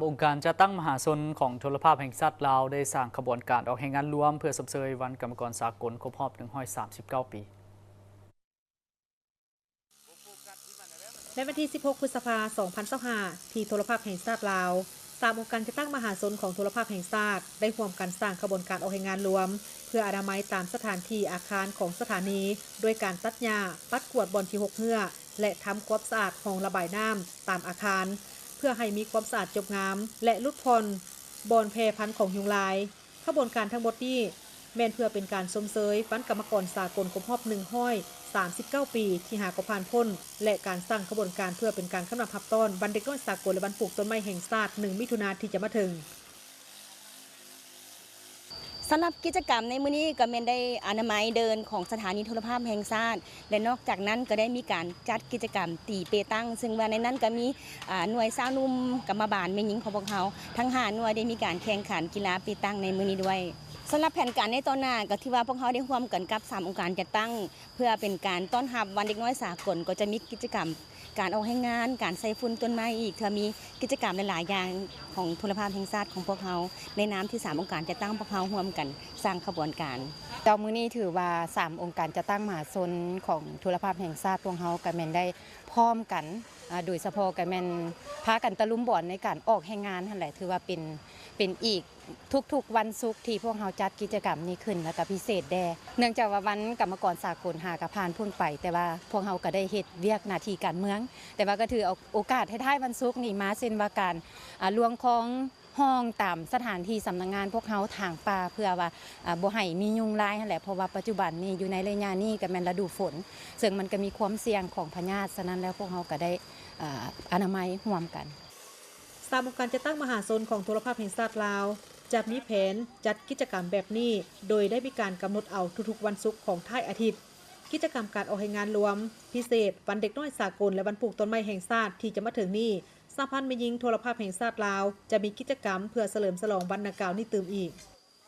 องค์การจะตั้งมหาชนของโทรภาพแห่งชาติลาวได้สร้างขบวนการออกแห่งงานรวมเพื่อสมเสยวันกรรมกรสากลครบรอบ139 ปีในวันที่ 16 พฤษภาคม 2025 ที่โทรภาพแห่งชาติลาวองค์การจะตั้งมหาชนของโทรภาพแห่งชาติได้ร่วมกันสร้างขบวนการออกแห่งงานรวมเพื่ออนามัยตามสถานที่อาคารของสถานีด้วยการตัดหญ้าปัดกวาดบอนที่หกเหื่อและทำความสะอาดห้องระบายน้ำตามอาคารเพื่อให้มีความสะอาดจบงามและลดพรบอนแพร่พันธุ์ของยุงลายขบวนการทั้งหมดนี้แม่นเพื่อเป็นการสมเสยวันกรรมกรสากลครบรอบ139 ปีที่หากผ่านพ้นและการสร้างขบวนการเพื่อเป็นการขนรับต้อนวันเด็กน้อยสากลและวันปลูกต้นไม้แห่งชาติ1 มิถุนายนที่จะมาถึงสำหรับกิจกรรมในมื้อนี้ก็แม่นได้อนามัยเดินของสถานีโทรภาพแห่งชาติและนอกจากนั้นก็ได้มีการจัดกิจกรรมตีเปตังซึ่งว่าในนั้นก็มีหน่วยสาวนุ่มกรรมบาลแม่หญิงของพวกเขาทั้ง5หน่วยได้มีการแข่งขันกีฬาเปตังในมื้อนี้ด้วยสำหรับแผนการในตอนหน้าก็ที่ว่าพวกเขาได้ร่วมกันกับ3องค์การจัดตั้งเพื่อเป็นการต้อนรับวันเด็กน้อยสากลก็จะมีกิจกรรมการออกให้งานการใส่ฝุ่นต้นไม้อีกเธอมีกิจกรรมหลายๆอย่างของโทรภาพแห่งชาติของพวกเขาในนามที่3องค์การจัดตั้งพวกเขาร่วมกันสร้างขบวนการเจ้ามื้อนี้ถือว่า3องค์การจะตั้งมหาชนของโทรภาพแห่งชาติพวกเฮาก็แม่นได้พร้อมกันโดยเฉพาะก็แม่นพากันตะลุมบ่อนในการออกแห่งงานนั่นแหละถือว่าเป็นอีกทุกๆวันศุกร์ที่พวกเฮาจัดกิจกรรมนี้ขึ้นแล้วก็พิเศษแด่เนื่องจากว่าวันกรรมกรสากลหากผ่านพ้นไปแต่ว่าพวกเฮาก็ได้เฮ็ดเวียกหน้าที่การเมืองแต่ว่าก็ถือเอาโอกาสให้ท้ายวันศุกร์นี้มาเช่นว่าการลวงของห้องตามสถานที่สำนักงานพวกเขาทางป่าเพื่อว่าบ่ให้มียุงลายนั่นแหละเพราะว่าปัจจุบันนี้อยู่ในระยะนี้ก็แม่นฤดูฝนซึ่งมันก็มีความเสี่ยงของพยาธิฉะนั้นแล้วพวกเขาก็ได้อนามัยร่วมกันองค์การจะตั้งมหาชนของโทรภาพแห่งชาติลาวจะมีแผนจัดกิจกรรมแบบนี้โดยได้มีการกำหนดเอาทุกๆวันศุกร์ของท้ายอาทิตย์กิจกรรมการออกแห่งงานรวมพิเศษวันเด็กน้อยสากลและวันปลูกต้นไม้แห่งชาติที่จะมาถึงนี้สหพันธ์แม่หญิงโทรภาพแห่งชาติลาวจะมีกิจกรรมเพื่อเฉลิมฉลองวันดังกล่าวนี้เติมอีก